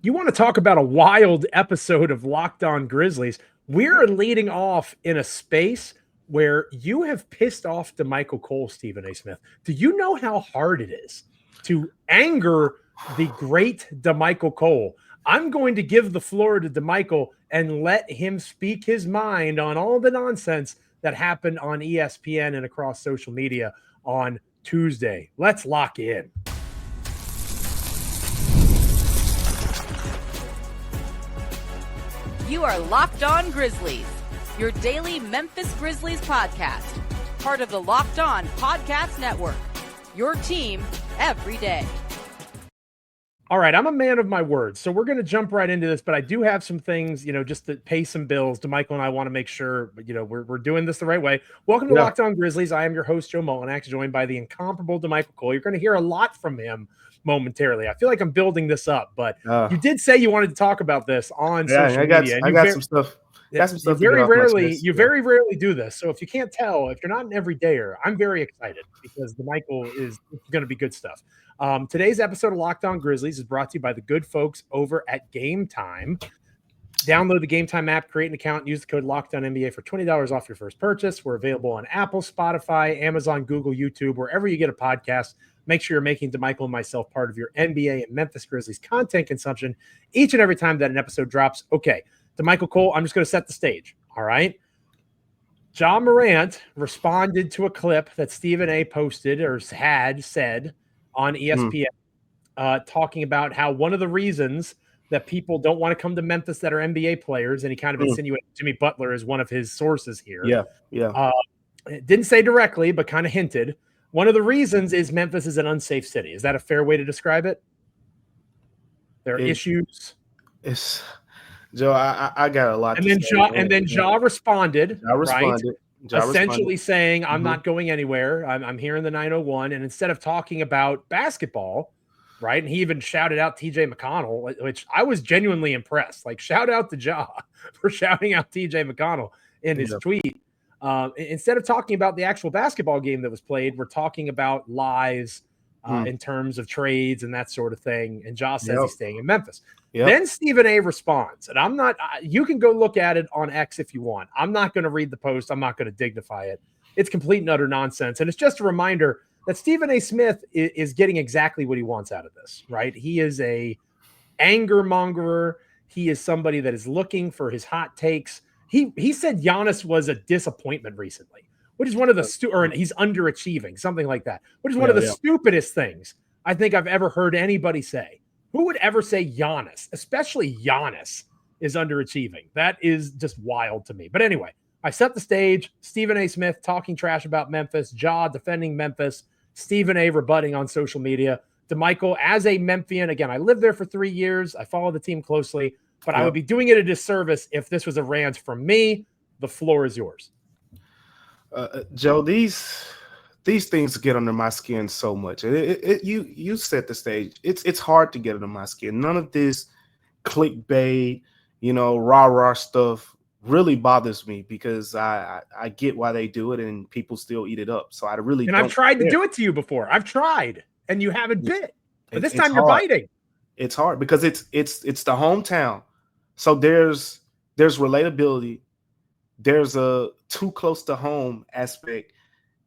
You want to talk about a wild episode of Locked On Grizzlies? We're leading off in a space where you have pissed off Damichael Cole, Stephen A. Smith. Do you know how hard it is to anger the great Damichael Cole? I'm going to give the floor to Damichael and let him speak his mind on all the nonsense that happened on ESPN and across social media on Tuesday. Let's lock in. You are Locked On Grizzlies, your daily Memphis Grizzlies podcast, part of the Locked On Podcast Network, your team every day. All right, I'm a man of my words, so we're going to jump right into this, but I do have some things, just to pay some bills. Damichael and I want to make sure, we're doing this the right way. Welcome to Locked On Grizzlies. I am your host, Joe Mullinax, joined by the incomparable Damichael Cole. You're going to hear a lot from him momentarily. I feel like I'm building this up, but you did say you wanted to talk about this on social media. I got some stuff. You very rarely do this. So if you can't tell, if you're not an everydayer, I'm very excited because Damichael is going to be good stuff. Today's episode of Locked On Grizzlies is brought to you by the good folks over at Gametime. Download the Gametime app, create an account, and use the code LOCKEDONNBA for $20 off your first purchase. We're available on Apple, Spotify, Amazon, Google, YouTube, wherever you get a podcast. Make sure you're making Damichael and myself part of your NBA and Memphis Grizzlies content consumption each and every time that an episode drops. Okay, Damichael Cole, I'm just going to set the stage, all right? Ja Morant responded to a clip that Stephen A. posted or had said on ESPN, talking about how one of the reasons that people don't want to come to Memphis that are NBA players, and he kind of insinuated Jimmy Butler is one of his sources here. Didn't say directly, but kind of hinted. One of the reasons is Memphis is an unsafe city. Is that a fair way to describe it? There are issues. It's Joe. I got a lot. And then Ja responded. Right? Essentially saying, I'm not going anywhere. I'm here in the 901. And instead of talking about basketball, right? And he even shouted out TJ McConnell, which I was genuinely impressed. Like, shout out to Ja for shouting out TJ McConnell in his tweet. Instead of talking about the actual basketball game that was played, we're talking about lies in terms of trades and that sort of thing. And Ja says he's staying in Memphis. Then Stephen A. responds, and I'm not, you can go look at it on X if you want. I'm not going to read the post. I'm not going to dignify it. It's complete and utter nonsense. And it's just a reminder that Stephen A. Smith is getting exactly what he wants out of this, right? He is a anger mongerer. He is somebody that is looking for his hot takes. He said Giannis was a disappointment recently, which is one of the or he's underachieving, something like that, which is one of the stupidest things I think I've ever heard anybody say. Who would ever say Giannis, especially Giannis, is underachieving? That is just wild to me. But anyway, I set the stage. Stephen A. Smith talking trash about Memphis, Ja defending Memphis, Stephen A. rebutting on social media. Damichael, as a Memphian, again, I lived there for 3 years. I follow the team closely, but I would be doing it a disservice if this was a rant from me. The floor is yours. Joe, these things get under my skin so much. You set the stage. It's hard to get under my skin. None of this clickbait, rah-rah stuff really bothers me because I get why they do it and people still eat it up. So I really don't. I've tried to do it to you before. I've tried and you haven't bit. But this time you're biting. It's hard because it's the hometown. So there's relatability. There's a too close to home aspect.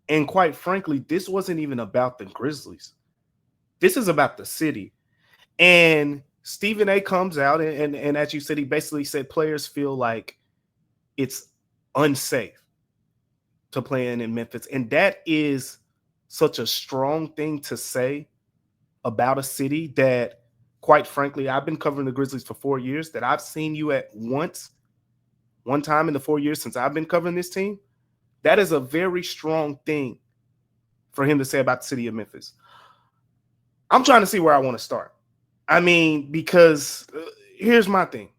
And quite frankly, this wasn't even about the Grizzlies. This is about the city. And Stephen A. comes out and as you said, he basically said players feel like it's unsafe to play in Memphis. And that is such a strong thing to say about a city that, quite frankly, I've been covering the Grizzlies for 4 years, that I've seen you at one time in the 4 years since I've been covering this team. That is a very strong thing for him to say about the city of Memphis. I'm trying to see where I want to start. I mean, because here's my thing.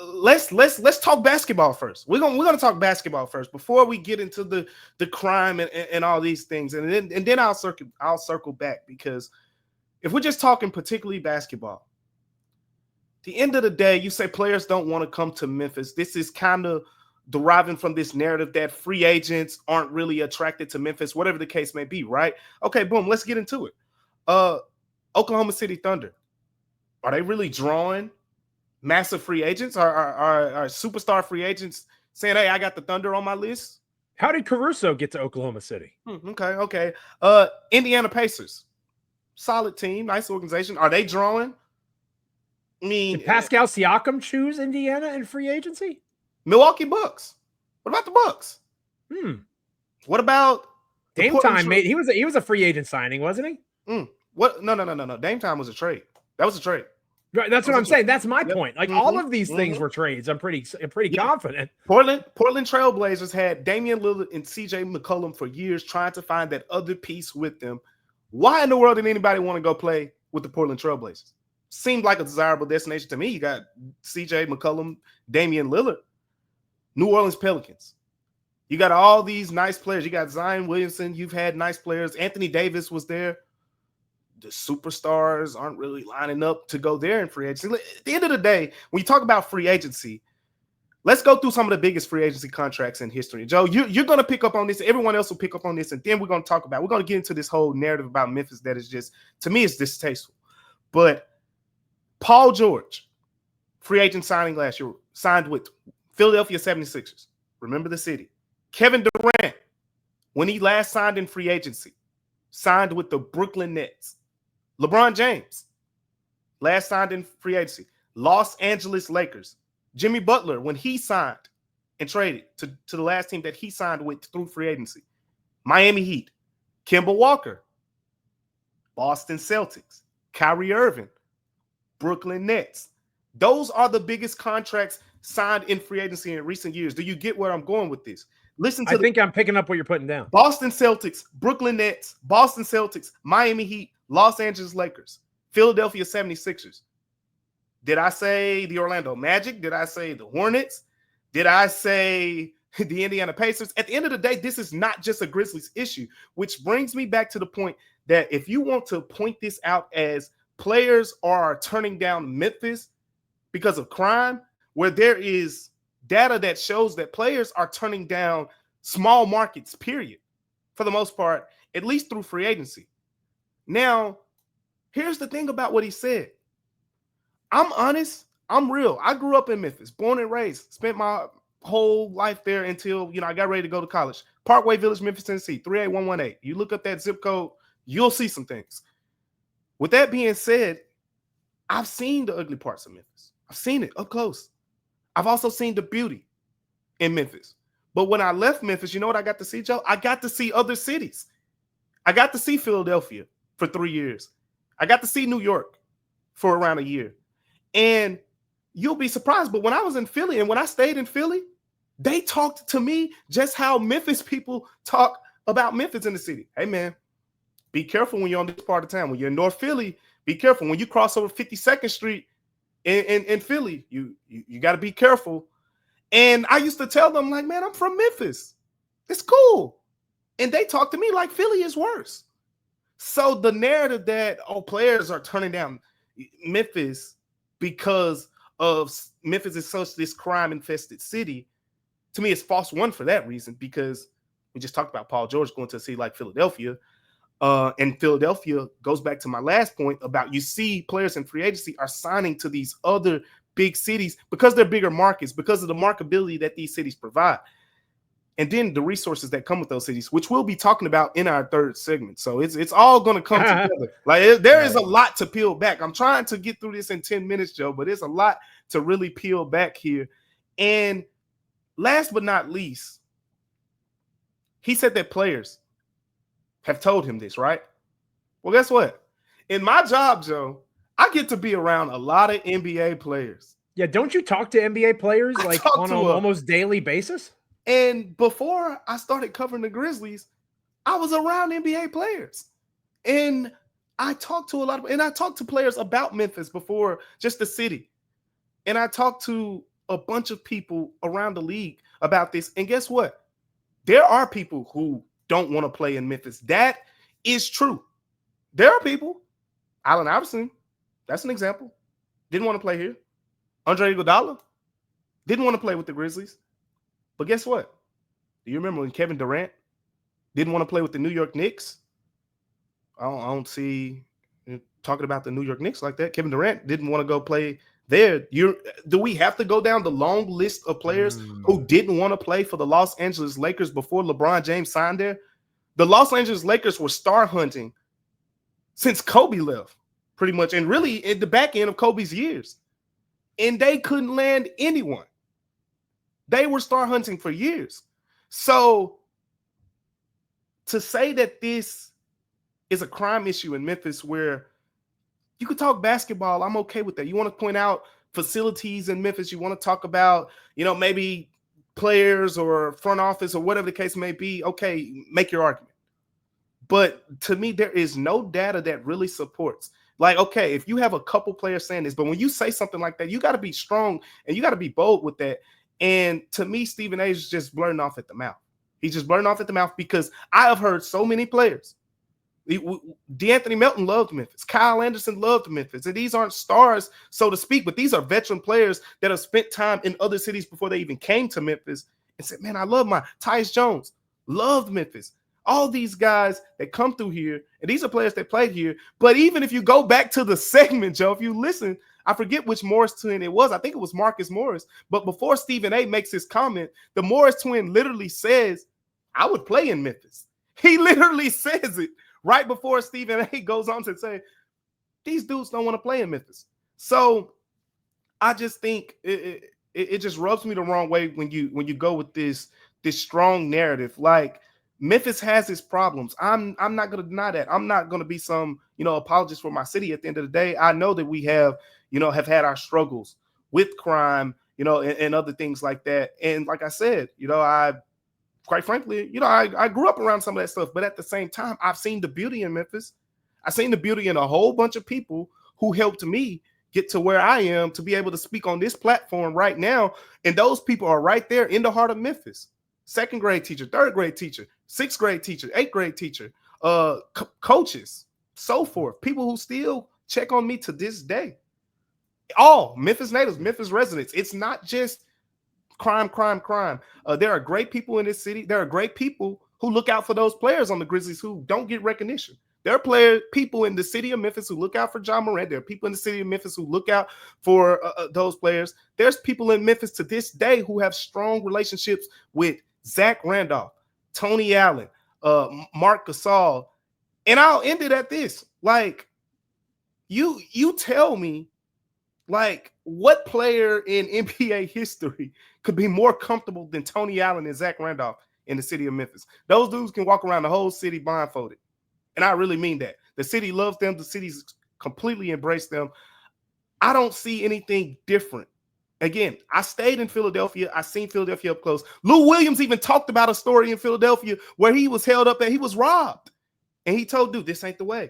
Let's talk basketball first. We're gonna talk basketball first before we get into the crime and all these things, and then I'll circle back, because if we're just talking particularly basketball, at the end of the day, you say players don't want to come to Memphis. This is kind of deriving from this narrative that free agents aren't really attracted to Memphis, whatever the case may be, right? Okay, boom, let's get into it. Oklahoma City Thunder, are they really drawing massive free agents, are superstar free agents saying, hey, I got the Thunder on my list. How did Caruso get to Oklahoma City? Okay. Indiana Pacers. Solid team, nice organization. Are they drawing? I mean, did Pascal Siakam choose Indiana in free agency? Milwaukee Bucks. What about the Bucks? What about Gametime? He was a free agent signing, wasn't he? What? No. Gametime was a trade. That was a trade. Right, that's what I'm saying. That's my point. Like all of these things were trades. I'm pretty confident. Portland Trailblazers had Damian Lillard and CJ McCollum for years, trying to find that other piece with them. Why in the world did anybody want to go play with the Portland Trailblazers? Seemed like a desirable destination to me. You got CJ McCollum, Damian Lillard, New Orleans Pelicans. You got all these nice players. You got Zion Williamson. You've had nice players. Anthony Davis was there. The superstars aren't really lining up to go there in free agency. At the end of the day, when you talk about free agency, let's go through some of the biggest free agency contracts in history. Joe, you're going to pick up on this. Everyone else will pick up on this. And then we're going to get into this whole narrative about Memphis that is just, to me, it's distasteful. But Paul George, free agent signing last year, signed with Philadelphia 76ers. Remember the city. Kevin Durant, when he last signed in free agency, signed with the Brooklyn Nets. LeBron James, last signed in free agency. Los Angeles Lakers. Jimmy Butler, when he signed and traded to the last team that he signed with through free agency. Miami Heat. Kemba Walker. Boston Celtics. Kyrie Irving. Brooklyn Nets. Those are the biggest contracts signed in free agency in recent years. Do you get where I'm going with this? I think I'm picking up what you're putting down. Boston Celtics, Brooklyn Nets, Boston Celtics, Miami Heat, Los Angeles Lakers, Philadelphia 76ers. Did I say the Orlando Magic? Did I say the Hornets? Did I say the Indiana Pacers? At the end of the day, this is not just a Grizzlies issue, which brings me back to the point that if you want to point this out as players are turning down Memphis because of crime, where there is data that shows that players are turning down small markets, period, for the most part, at least through free agency. Now, here's the thing about what he said. I'm honest. I'm real. I grew up in Memphis, born and raised, spent my whole life there until, I got ready to go to college. Parkway Village, Memphis, Tennessee, 38118. You look up that zip code, you'll see some things. With that being said, I've seen the ugly parts of Memphis. I've seen it up close. I've also seen the beauty in Memphis. But when I left Memphis, you know what I got to see, Joe? I got to see other cities. I got to see Philadelphia for 3 years. I got to see New York for around a year. And you'll be surprised, but when I was in Philly and when I stayed in Philly, they talked to me just how Memphis people talk about Memphis in the city. Hey, man, be careful when you're on this part of town. When you're in North Philly, be careful. When you cross over 52nd Street in Philly, you got to be careful. And I used to tell them, like, man, I'm from Memphis. It's cool. And they talk to me like Philly is worse. So the narrative that, players are turning down Memphis because of Memphis is such this crime-infested city, to me, it's false one for that reason, because we just talked about Paul George going to a city like Philadelphia. And Philadelphia goes back to my last point about you see players in free agency are signing to these other big cities because they're bigger markets, because of the marketability that these cities provide. And then the resources that come with those cities, which we'll be talking about in our third segment. So it's all going to come together. Like there is a lot to peel back. I'm trying to get through this in 10 minutes, Joe, but there's a lot to really peel back here. And last but not least, he said that players have told him this, right? Well, guess what? In my job, Joe, I get to be around a lot of NBA players. Yeah, don't you talk to NBA players like on an almost daily basis? And before I started covering the Grizzlies, I was around NBA players. And I talked to I talked to players about Memphis before, just the city. And I talked to a bunch of people around the league about this. And guess what? There are people who don't want to play in Memphis. That is true. There are people. Allen Iverson, that's an example. Didn't want to play here. Andre Iguodala didn't want to play with the Grizzlies. But guess what? Do you remember when Kevin Durant didn't want to play with the New York Knicks? I don't see talking about the New York Knicks like that. Kevin Durant didn't want to go play Do we have to go down the long list of players who didn't want to play for the Los Angeles Lakers before LeBron James signed there? The Los Angeles Lakers were star hunting since Kobe left, pretty much, and really at the back end of Kobe's years. And they couldn't land anyone. They were star hunting for years. So to say that this is a crime issue in Memphis where you could talk basketball, I'm okay with that. You want to point out facilities in Memphis, you want to talk about, maybe players or front office or whatever the case may be, okay, make your argument. But to me, there is no data that really supports. Like, okay, if you have a couple players saying this, but when you say something like that, you got to be strong and you got to be bold with that. And to me, Stephen A is just blurting off at the mouth. He's just blurting off at the mouth because I have heard so many players. DeAnthony Melton loved Memphis. Kyle Anderson loved Memphis. And these aren't stars, so to speak, but these are veteran players that have spent time in other cities before they even came to Memphis and said, man, I love Tyus Jones, loved Memphis. All these guys that come through here, and these are players that played here. But even if you go back to the segment, Joe, if you listen, I forget which Morris twin it was. I think it was Marcus Morris. But before Stephen A makes his comment, the Morris twin literally says, I would play in Memphis. He literally says it right before Stephen A goes on to say, these dudes don't want to play in Memphis. So I just think it just rubs me the wrong way when you go with this strong narrative. Like, Memphis has its problems. I'm not going to deny that. I'm not going to be some, apologist for my city. At the end of the day, I know that we have had our struggles with crime, and other things like that. And like I said, quite frankly, I grew up around some of that stuff. But at the same time, I've seen the beauty in Memphis. I've seen the beauty in a whole bunch of people who helped me get to where I am to be able to speak on this platform right now. And those people are right there in the heart of Memphis. Second grade teacher, third grade teacher, sixth grade teacher, eighth grade teacher, coaches, so forth. People who still check on me to this day. All Memphis natives, Memphis residents. It's not just crime. There are great people in this city. There are great people who look out for those players on the Grizzlies who don't get recognition. There are people in the city of Memphis who look out for John Morant. There are people in the city of Memphis who look out for those players. There's people in Memphis to this day who have strong relationships with Zach Randolph, Tony Allen, Mark Gasol. And I'll end it at this. Like, you tell me, like, what player in NBA history could be more comfortable than Tony Allen and Zach Randolph in the city of Memphis? Those dudes can walk around the whole city blindfolded. And I really mean that. The city loves them. The city's completely embraced them. I don't see anything different. Again, I stayed in Philadelphia. I seen Philadelphia up close. Lou Williams even talked about a story in Philadelphia where he was held up and he was robbed. And he told, dude, this ain't the way.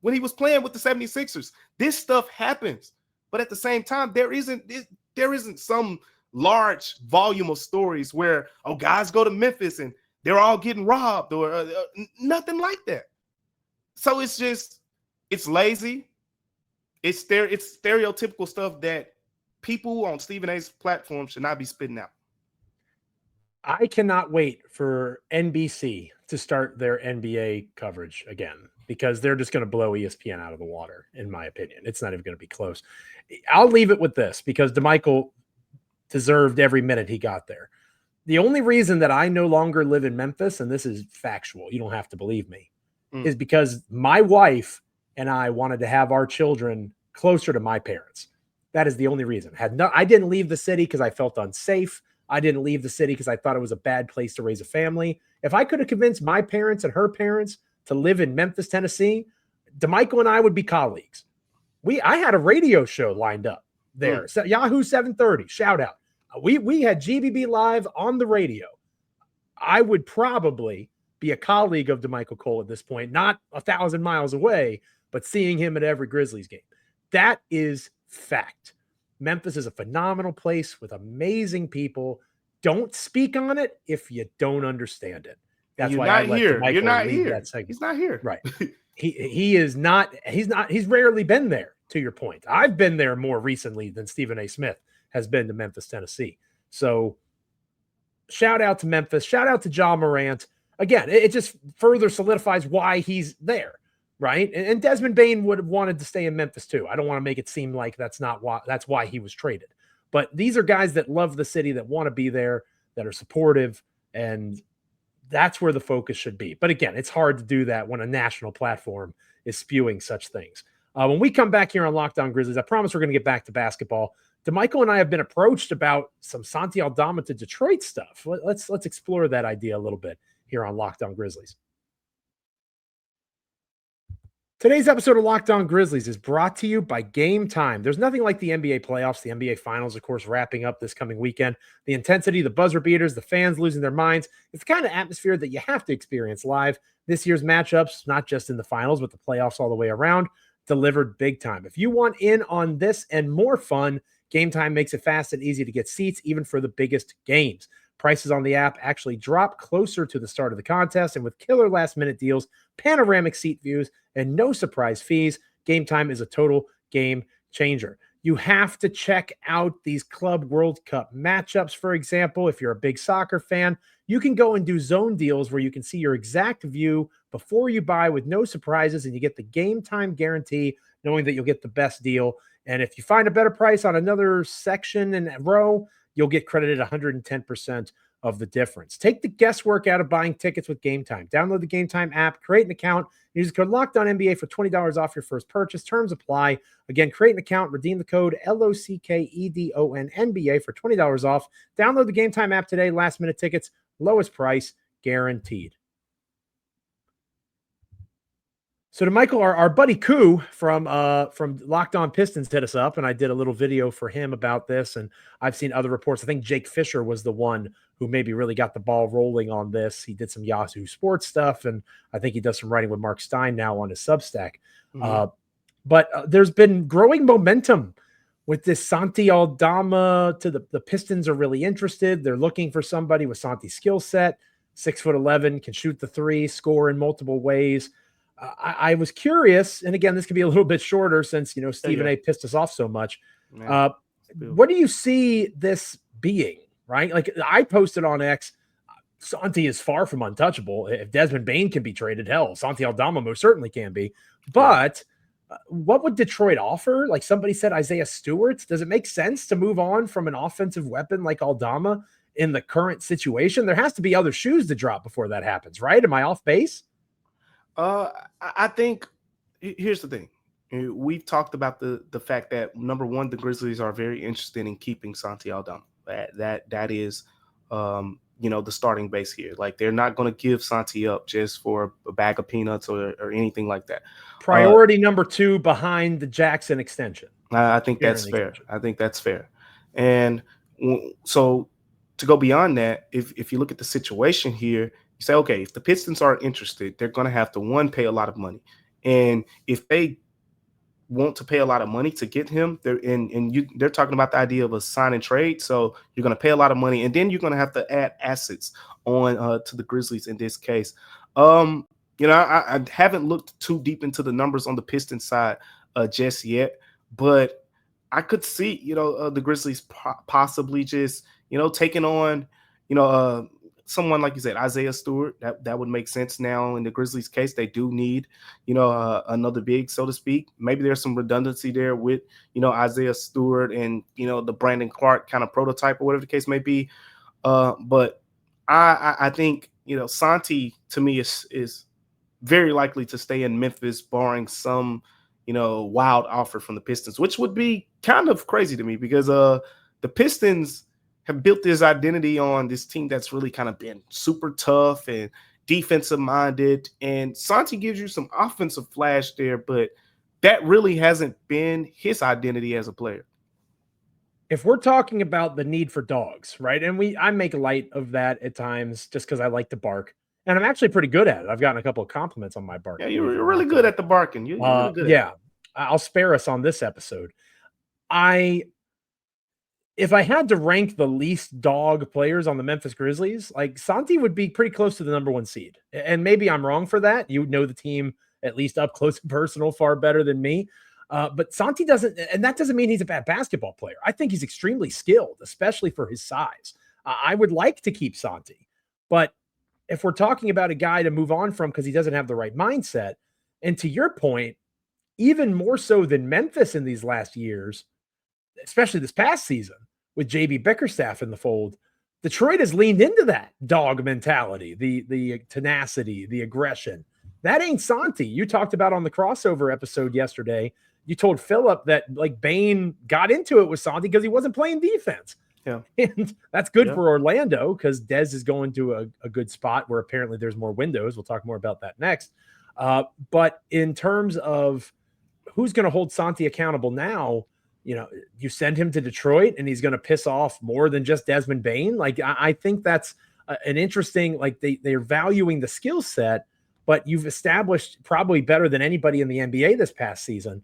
When he was playing with the 76ers, this stuff happens. But at the same time, there isn't some large volume of stories where, guys go to Memphis and they're all getting robbed or nothing like that. So it's lazy. It's stereotypical stuff that people on Stephen A's platform should not be spitting out. I cannot wait for NBC to start their NBA coverage again because they're just going to blow ESPN out of the water, in my opinion. It's not even going to be close. I'll leave it with this because Damichael deserved every minute he got there. The only reason that I no longer live in Memphis, and this is factual, you don't have to believe me, is because my wife and I wanted to have our children closer to my parents. That is the only reason. I didn't leave the city because I felt unsafe. I didn't leave the city because I thought it was a bad place to raise a family. If I could have convinced my parents and her parents to live in Memphis, Tennessee, Damichael and I would be colleagues. I had a radio show lined up there. So Yahoo 730, shout out. We had GBB Live on the radio. I would probably be a colleague of Damichael Cole at this point, not 1,000 miles away, but seeing him at every Grizzlies game. That is fact. Memphis is a phenomenal place with amazing people. Don't speak on it if you don't understand it. That's why I let Damichael You're not here. That segment. He's not here. Right. He is not. He's rarely been there, to your point. I've been there more recently than Stephen A. Smith has been to Memphis, Tennessee. So shout out to Memphis. Shout out to John Morant. Again, it just further solidifies why he's there. right? And Desmond Bane would have wanted to stay in Memphis too. I don't want to make it seem like that's why he was traded. But these are guys that love the city, that want to be there, that are supportive, and that's where the focus should be. But again, it's hard to do that when a national platform is spewing such things. When we come back here on Locked On Grizzlies, I promise we're going to get back to basketball. Damichael and I have been approached about some Santi Aldama to Detroit stuff. Let's explore that idea a little bit here on Locked On Grizzlies. Today's episode of Locked On Grizzlies is brought to you by Gametime. There's nothing like the NBA playoffs, the NBA Finals, of course, wrapping up this coming weekend. The intensity, the buzzer beaters, the fans losing their minds. It's the kind of atmosphere that you have to experience live. This year's matchups, not just in the finals, but the playoffs all the way around, delivered big time. If you want in on this and more fun, Gametime makes it fast and easy to get seats, even for the biggest games. Prices on the app actually drop closer to the start of the contest, and with killer last-minute deals, panoramic seat views, and no surprise fees, Gametime is a total game changer. You have to check out these Club World Cup matchups, for example. If you're a big soccer fan, you can go and do zone deals where you can see your exact view before you buy with no surprises, and you get the Gametime guarantee, knowing that you'll get the best deal. And if you find a better price on another section and row, you'll get credited 110% of the difference. Take the guesswork out of buying tickets with Gametime. Download the Gametime app, create an account, use the code LOCKEDONNBA for $20 off your first purchase. Terms apply. Again, create an account, redeem the code LOCKEDONNBA for $20 off. Download the Gametime app today. Last minute tickets, lowest price guaranteed. So Damichael, our buddy Koo from Locked On Pistons hit us up, and I did a little video for him about this, and I've seen other reports. I think Jake Fisher was the one who maybe really got the ball rolling on this. He did some Yahoo Sports stuff, and I think he does some writing with Mark Stein now on his Substack. Mm-hmm. But there's been growing momentum with this Santi Aldama to the Pistons are really interested. They're looking for somebody with Santi's skill set, 6'11", can shoot the three, score in multiple ways. I was curious, and again, this could be a little bit shorter since, Stephen A pissed us off so much. What do you see this being, right? Like I posted on X, Santi is far from untouchable. If Desmond Bane can be traded, hell, Santi Aldama most certainly can be. But what would Detroit offer? Like somebody said, Isaiah Stewart. Does it make sense to move on from an offensive weapon like Aldama in the current situation? There has to be other shoes to drop before that happens, right? Am I off base? I think here's the thing. We've talked about the fact that, number one, the Grizzlies are very interested in keeping Santi Aldama. That is, the starting base here. Like they're not going to give Santi up just for a bag of peanuts or anything like that. Priority number two behind the Jackson extension. I think that's fair. I think that's fair. And so to go beyond that, if you look at the situation here, you say, okay, if the Pistons aren't interested, they're going to have to, one, pay a lot of money. And if they want to pay a lot of money to get him, they're talking about the idea of a sign and trade. So you're going to pay a lot of money, and then you're going to have to add assets on to the Grizzlies in this case. I haven't looked too deep into the numbers on the Pistons side just yet, but I could see, the Grizzlies possibly just, taking on, someone like you said, Isaiah Stewart. That would make sense now in the Grizzlies case. They do need, another big, so to speak. Maybe there's some redundancy there with, Isaiah Stewart and, the Brandon Clark kind of prototype or whatever the case may be. But I think, Santi to me is very likely to stay in Memphis, barring some, wild offer from the Pistons, which would be kind of crazy to me because the Pistons have built this identity on this team that's really kind of been super tough and defensive minded. And Santi gives you some offensive flash there, but that really hasn't been his identity as a player. If we're talking about the need for dogs, right? And I make light of that at times just because I like to bark. And I'm actually pretty good at it. I've gotten a couple of compliments on my bark. Yeah, you're really good at the barking. You're really good at it. I'll spare us on this episode. If I had to rank the least dog players on the Memphis Grizzlies, like Santi would be pretty close to the number one seed. And maybe I'm wrong for that. You know the team at least up close and personal far better than me. But Santi doesn't, and that doesn't mean he's a bad basketball player. I think he's extremely skilled, especially for his size. I would like to keep Santi. But if we're talking about a guy to move on from because he doesn't have the right mindset, And to your point, even more so than Memphis in these last years, especially this past season with JB Bickerstaff in the fold, Detroit has leaned into that dog mentality, the tenacity, the aggression. That ain't Santi. You talked about on the crossover episode yesterday. You told Phillip that like Bane got into it with Santi because he wasn't playing defense. Yeah. And that's good for Orlando because Dez is going to a good spot where apparently there's more windows. We'll talk more about that next. But in terms of who's going to hold Santi accountable now, you send him to Detroit and he's going to piss off more than just Desmond Bane. Like, I think that's an interesting, like they're valuing the skill set, but you've established probably better than anybody in the NBA this past season.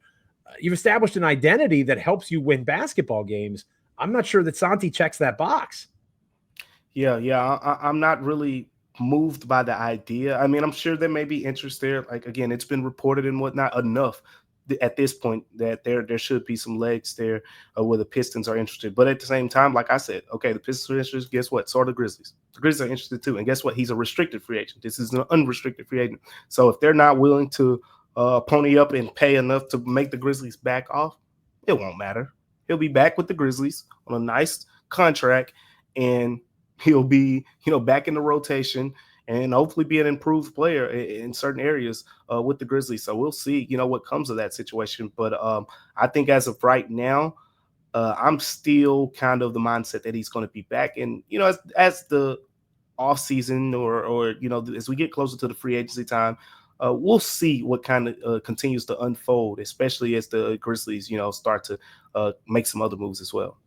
You've established an identity that helps you win basketball games. I'm not sure that Santi checks that box. Yeah. I'm not really moved by the idea. I mean, I'm sure there may be interest there. Like, again, it's been reported and whatnot enough at this point that there should be some legs there where the Pistons are interested. But at the same time, like I said, okay, the Pistons are interested. Guess what? So are the Grizzlies. The Grizzlies are interested too. And guess what? He's a restricted free agent. This is an unrestricted free agent. So if they're not willing to pony up and pay enough to make the Grizzlies back off, it won't matter. He'll be back with the Grizzlies on a nice contract, and he'll be, back in the rotation and hopefully be an improved player in certain areas with the Grizzlies. So we'll see, what comes of that situation. But I think as of right now, I'm still kind of the mindset that he's going to be back. And, as the offseason or as we get closer to the free agency time, we'll see what kind of continues to unfold, especially as the Grizzlies, start to make some other moves as well.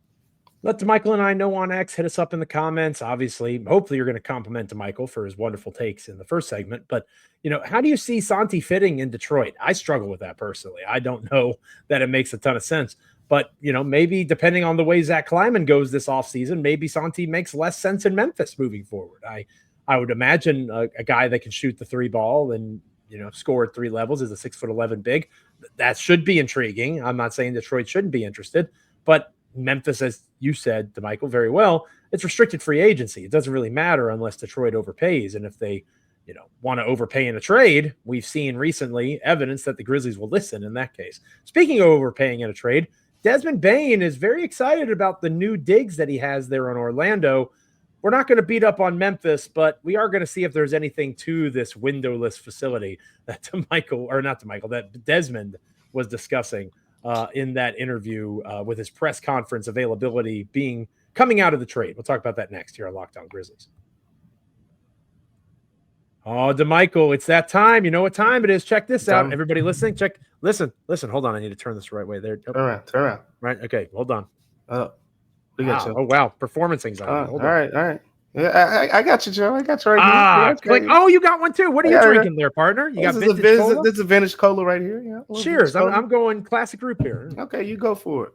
Let Damichael and I know on X. Hit us up in the comments. Obviously, hopefully you're going to compliment Damichael for his wonderful takes in the first segment. But, how do you see Santi fitting in Detroit? I struggle with that personally. I don't know that it makes a ton of sense. But, maybe depending on the way Zach Kleiman goes this offseason, maybe Santi makes less sense in Memphis moving forward. I would imagine a guy that can shoot the three ball and, score at three levels is a 6'11" big. That should be intriguing. I'm not saying Detroit shouldn't be interested, but Memphis, as you said, Damichael, very well, it's restricted free agency. It doesn't really matter unless Detroit overpays. And if they, want to overpay in a trade, we've seen recently evidence that the Grizzlies will listen in that case. Speaking of overpaying in a trade, Desmond Bane is very excited about the new digs that he has there in Orlando. We're not going to beat up on Memphis, but we are going to see if there's anything to this windowless facility that that Desmond was discussing in that interview with his press conference availability coming out of the trade. We'll talk about that next here on Locked On Grizzlies. Oh, Damichael, it's that time. You know what time it is. Check this out. Everybody listening, listen. Hold on. I need to turn this the right way there. Turn around. Right. Okay. Hold on. Wow. Oh, wow. Performance anxiety. All right. Yeah, I got you, Joe. I got you right here. Oh, you got one too. What are you drinking there, partner? You got vintage cola? This is a vintage cola right here. Yeah, cheers. I'm going classic root beer. Okay, you go for it.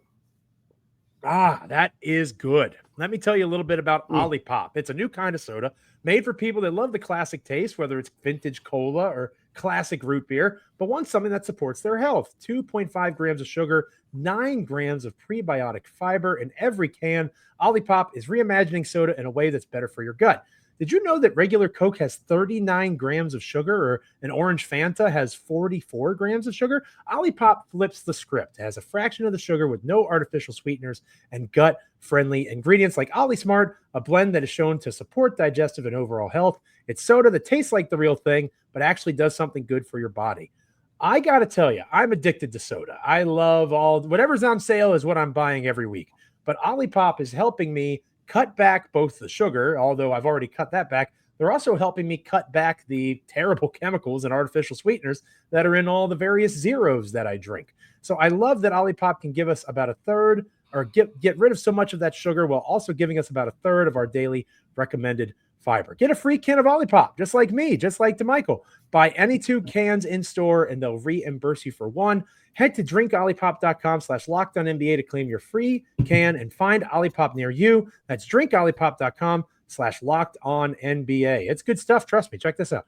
That is good. Let me tell you a little bit about OLIPOP. It's a new kind of soda made for people that love the classic taste, whether it's vintage cola or classic root beer, but want something that supports their health. 2.5 grams of sugar, 9 grams of prebiotic fiber in every can. OLIPOP is reimagining soda in a way that's better for your gut. Did you know that regular Coke has 39 grams of sugar, or an orange Fanta has 44 grams of sugar? OLIPOP flips the script. It has a fraction of the sugar with no artificial sweeteners and gut-friendly ingredients like OliSmart, a blend that is shown to support digestive and overall health. It's soda that tastes like the real thing, but actually does something good for your body. I got to tell you, I'm addicted to soda. I love whatever's on sale is what I'm buying every week. But OLIPOP is helping me cut back both the sugar, although I've already cut that back. They're also helping me cut back the terrible chemicals and artificial sweeteners that are in all the various zeros that I drink. So I love that OLIPOP can give us about a third, or get rid of so much of that sugar while also giving us about a third of our daily recommended fiber. Get a free can of OLIPOP, just like me, just like Damichael. Buy any 2 cans in store and they'll reimburse you for 1. Head to drinkolipop.com/LockedOnNBA to claim your free can and find OLIPOP near you. That's drinkolipop.com/LockedOnNBA. It's good stuff. Trust me. Check this out.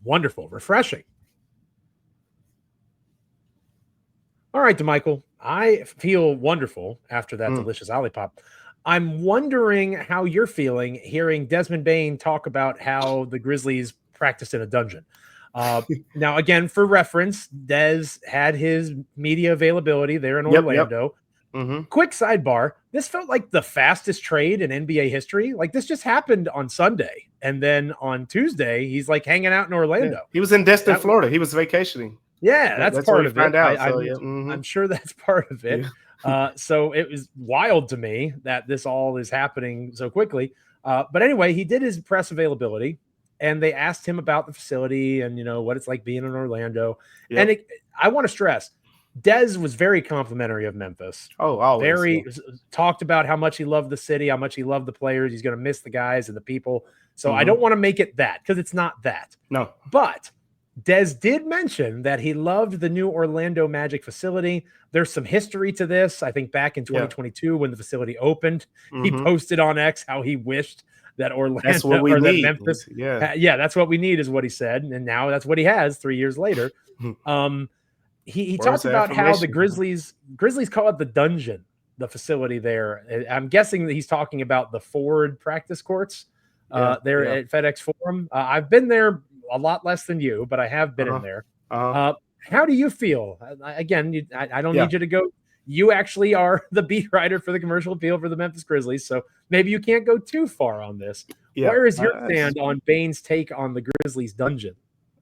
Wonderful. Refreshing. All right, Damichael. I feel wonderful after that delicious OLIPOP. I'm wondering how you're feeling hearing Desmond Bane talk about how the Grizzlies practice in a dungeon. Now, again, for reference, Dez had his media availability there in Orlando. Quick sidebar. This felt like the fastest trade in NBA history. Like, this just happened on Sunday. And then on Tuesday, he's like hanging out in Orlando. Yeah. He was in Destin, Florida. He was vacationing. Yeah, that's part of it. So, I'm sure that's part of it. Yeah. So it was wild to me that this all is happening so quickly. But anyway, he did his press availability, and they asked him about the facility and, what it's like being in Orlando. Yep. And I want to stress, Dez was very complimentary of Memphis. Oh, always. Talked about how much he loved the city, how much he loved the players. He's going to miss the guys and the people. So I don't want to make it that, because it's not that. No. But Dez did mention that he loved the new Orlando Magic facility. There's some history to this. I think back in 2022 when the facility opened, he posted on X how he wished that Orlando that Memphis. Yeah, that's what we need, is what he said. And now that's what he has 3 years later. He talked about how the Grizzlies call it the dungeon, the facility there. I'm guessing that he's talking about the Ford practice courts there at FedEx Forum. I've been there a lot less than you, but I have been in there. How do you feel? Again, I don't need you to go. You actually are the beat writer for the commercial appeal for the Memphis Grizzlies, so maybe you can't go too far on this. Where is your stand on Bane's take on the Grizzlies dungeon?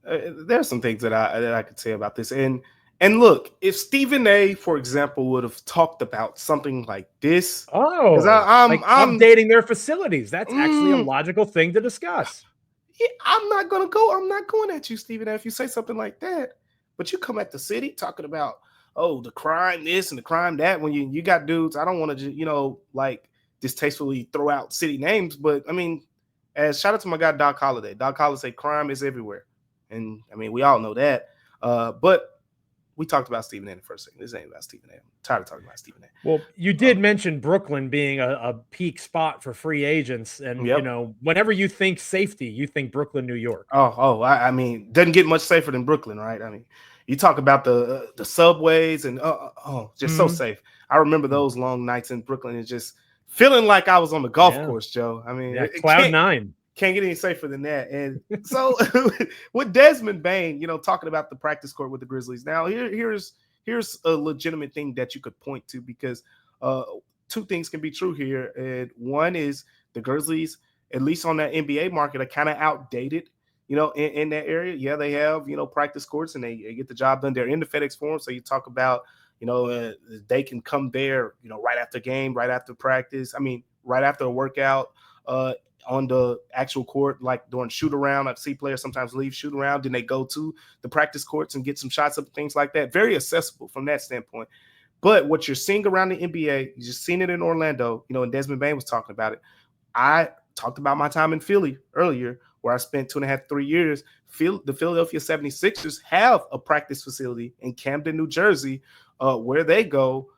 There's some things that I could say about this. And look, if Stephen A., for example, would have talked about something like this, I'm updating their facilities. That's actually a logical thing to discuss. Yeah, I'm not going at you, Stephen A., if you say something like that. But you come at the city talking about, the crime this and the crime that, when you got dudes. I don't want to, distastefully throw out city names, but I mean, as shout out to my guy Doc Holliday. Doc Holliday say crime is everywhere, and I mean we all know that. But we talked about Stephen A. in the first second. This ain't about Stephen A. I'm tired of talking about Stephen A. Well, you did mention Brooklyn being a peak spot for free agents. And, whenever you think safety, you think Brooklyn, New York. I mean, doesn't get much safer than Brooklyn, right? I mean, you talk about the subways and, just so safe. I remember those long nights in Brooklyn and just feeling like I was on the golf course, Joe. I mean, Cloud 9. Can't get any safer than that. And so with Desmond Bane, talking about the practice court with the Grizzlies. Now, here's a legitimate thing that you could point to, because two things can be true here. And one is the Grizzlies, at least on that NBA market, are kind of outdated, in that area. Yeah, they have, practice courts and they get the job done. They're in the FedEx Forum. So you talk about, they can come there, right after game, right after practice. I mean, right after a workout, on the actual court, like during shoot around. I see players sometimes leave shoot around, then they go to the practice courts and get some shots up, things like that. Very accessible from that standpoint. But what you're seeing around the NBA, you just seen it in Orlando, and Desmond Bane was talking about it. I talked about my time in Philly earlier, where I spent 2.5, 3 years. The Philadelphia 76ers have a practice facility in Camden, New Jersey, where they go.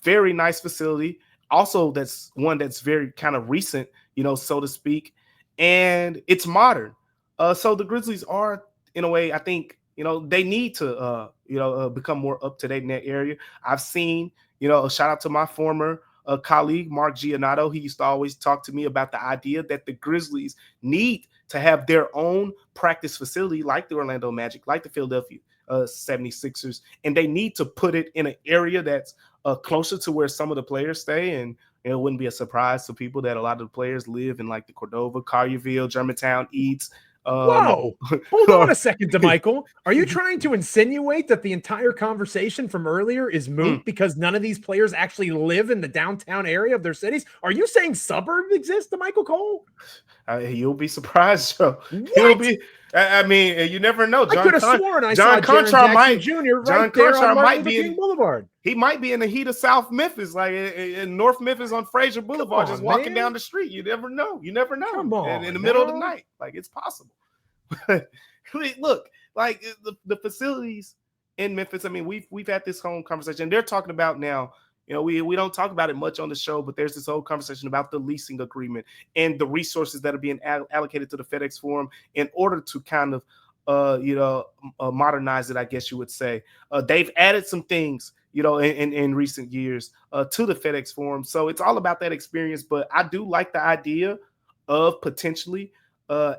Very nice facility. Also, that's one that's very kind of recent, so to speak, and it's modern. So the Grizzlies are, in a way, I think, they need to, become more up to date in that area. I've seen, a shout out to my former colleague, Mark Giannotto. He used to always talk to me about the idea that the Grizzlies need to have their own practice facility, like the Orlando Magic, like the Philadelphia 76ers, and they need to put it in an area that's closer to where some of the players stay. And it wouldn't be a surprise to people that a lot of the players live in like the Cordova, Collierville, Germantown, Eads. Whoa, hold on a second, Damichael. Are you trying to insinuate that the entire conversation from earlier is moot because none of these players actually live in the downtown area of their cities? Are you saying suburbs exist, Damichael Cole? You'll be surprised, Joe. You'll be. I mean, you never know. I could have sworn I saw Jaren Jackson Jr. right there on Martin Luther King Boulevard. He might be in the heat of South Memphis, like in North Memphis on Fraser Boulevard, just walking down the street. You never know. Come on, in the middle of the night, like it's possible. Look, like the facilities in Memphis. I mean, we've had this whole conversation. They're talking about now. We don't talk about it much on the show, but there's this whole conversation about the leasing agreement and the resources that are being allocated to the FedEx Forum in order to kind of, modernize it, I guess you would say. They've added some things, in recent years to the FedEx Forum. So it's all about that experience. But I do like the idea of potentially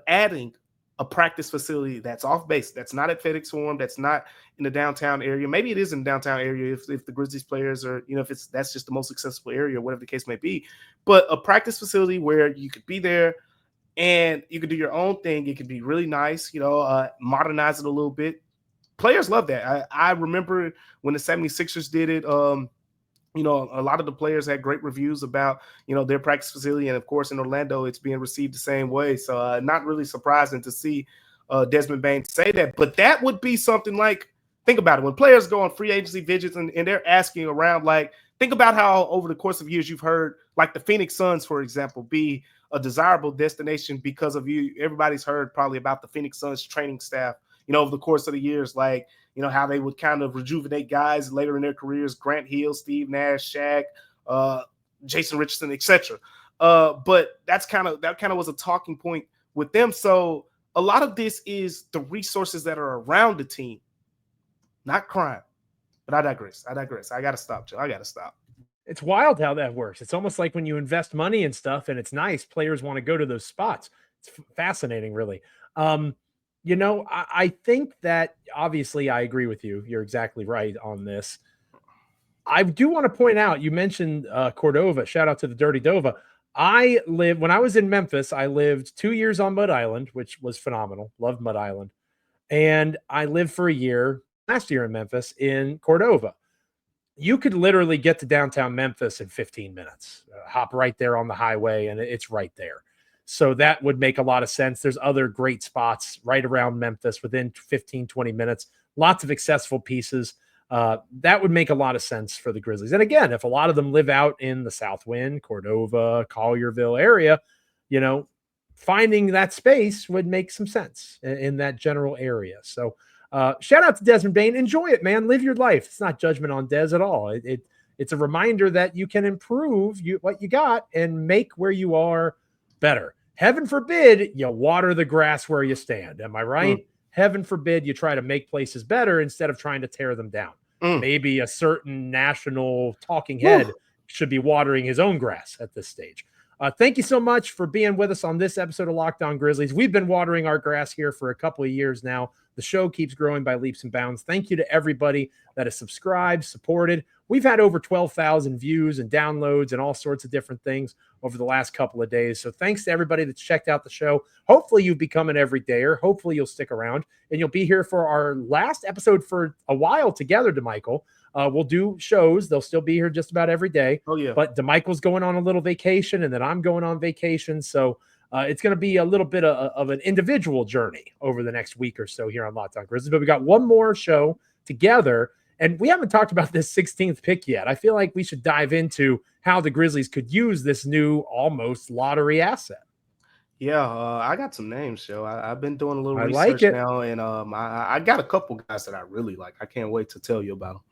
adding a practice facility that's off base, that's not at FedEx Forum, that's not in the downtown area. Maybe it is in the downtown area if the Grizzlies players are, if that's just the most accessible area, whatever the case may be. But a practice facility where you could be there and you could do your own thing. It could be really nice, modernize it a little bit. Players love that. I remember when the 76ers did it. A lot of the players had great reviews about, their practice facility. And of course, in Orlando, it's being received the same way. So not really surprising to see Desmond Bane say that. But that would be something like, think about it. When players go on free agency visits and they're asking around, like, think about how over the course of years you've heard, like the Phoenix Suns, for example, be a desirable destination because of you. Everybody's heard probably about the Phoenix Suns training staff, over the course of the years, like, how they would kind of rejuvenate guys later in their careers, Grant Hill, Steve Nash, Shaq, Jason Richardson, etc. But that kind of was a talking point with them. So a lot of this is the resources that are around the team, not crime. But I digress. I got to stop, Joe. I got to stop. It's wild how that works. It's almost like when you invest money in stuff and it's nice, players want to go to those spots. It's fascinating, really. I think that obviously I agree with you. You're exactly right on this. I do want to point out, you mentioned Cordova. Shout out to the Dirty Dova. When I was in Memphis, I lived 2 years on Mud Island, which was phenomenal. Loved Mud Island. And I lived for a year last year in Memphis in Cordova. You could literally get to downtown Memphis in 15 minutes. Hop right there on the highway, and it's right there. So that would make a lot of sense. There's other great spots right around Memphis within 15, 20 minutes. Lots of accessible pieces. That would make a lot of sense for the Grizzlies. And again, if a lot of them live out in the Southwind, Cordova, Collierville area, finding that space would make some sense in that general area. So shout out to Desmond Bane. Enjoy it, man. Live your life. It's not judgment on Des at all. It's a reminder that you can improve what you got and make where you are better. Heaven forbid you water the grass where you stand. Am I right? Heaven forbid you try to make places better instead of trying to tear them down. Maybe a certain national talking head should be watering his own grass at this stage. Thank you so much for being with us on this episode of Locked On Grizzlies. We've been watering our grass here for a couple of years now. The show keeps growing by leaps and bounds. Thank you to everybody that has subscribed, supported. We've had over 12,000 views and downloads and all sorts of different things over the last couple of days. So thanks to everybody that's checked out the show. Hopefully you've become an everydayer. Hopefully you'll stick around and you'll be here for our last episode for a while together, Damichael. We'll do shows. They'll still be here just about every day. Oh, yeah. But Damichael's going on a little vacation and then I'm going on vacation. So it's going to be a little bit of an individual journey over the next week or so here on Locked On Grizzlies. But we got one more show together. And we haven't talked about this 16th pick yet. I feel like we should dive into how the Grizzlies could use this new almost lottery asset. Yeah, I got some names, Joe. I've been doing a little research now, and I got a couple guys that I really like. I can't wait to tell you about them.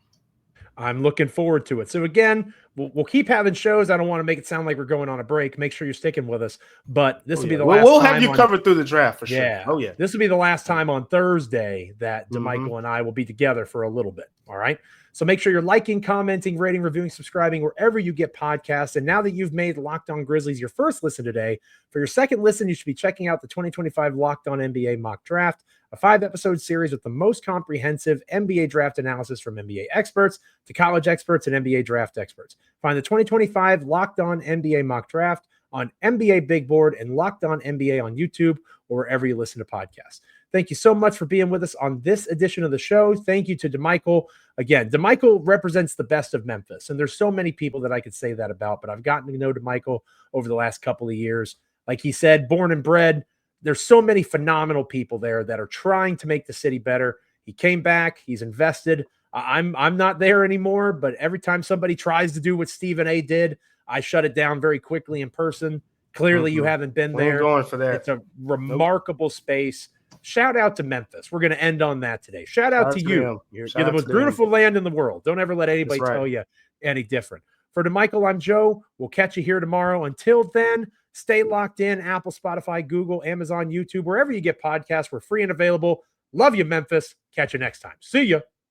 I'm looking forward to it. So again, we'll keep having shows. I don't want to make it sound like we're going on a break. Make sure you're sticking with us. But this will be the last time. We'll have you covered through the draft for sure. Yeah. Oh, yeah. This will be the last time on Thursday that Damichael and I will be together for a little bit. All right. So make sure you're liking, commenting, rating, reviewing, subscribing wherever you get podcasts. And now that you've made Locked On Grizzlies your first listen today, for your second listen, you should be checking out the 2025 Locked On NBA Mock Draft, a 5-episode series with the most comprehensive NBA draft analysis from NBA experts to college experts and NBA draft experts. Find the 2025 Locked On NBA Mock Draft on NBA Big Board and Locked On NBA on YouTube or wherever you listen to podcasts. Thank you so much for being with us on this edition of the show. Thank you to Damichael. Again, Damichael represents the best of Memphis, and there's so many people that I could say that about, but I've gotten to know Damichael over the last couple of years. Like he said, born and bred, there's so many phenomenal people there that are trying to make the city better. He came back. He's invested. I'm not there anymore, but every time somebody tries to do what Stephen A. did, I shut it down very quickly in person. Clearly, you haven't been there. Going for that. It's a remarkable space. Shout out to Memphis. We're going to end on that today. Shout out to you. You're the most beautiful land in the world. Don't ever let anybody tell you any different. For Damichael, I'm Joe. We'll catch you here tomorrow. Until then, stay locked in. Apple, Spotify, Google, Amazon, YouTube, wherever you get podcasts. We're free and available. Love you, Memphis. Catch you next time. See ya.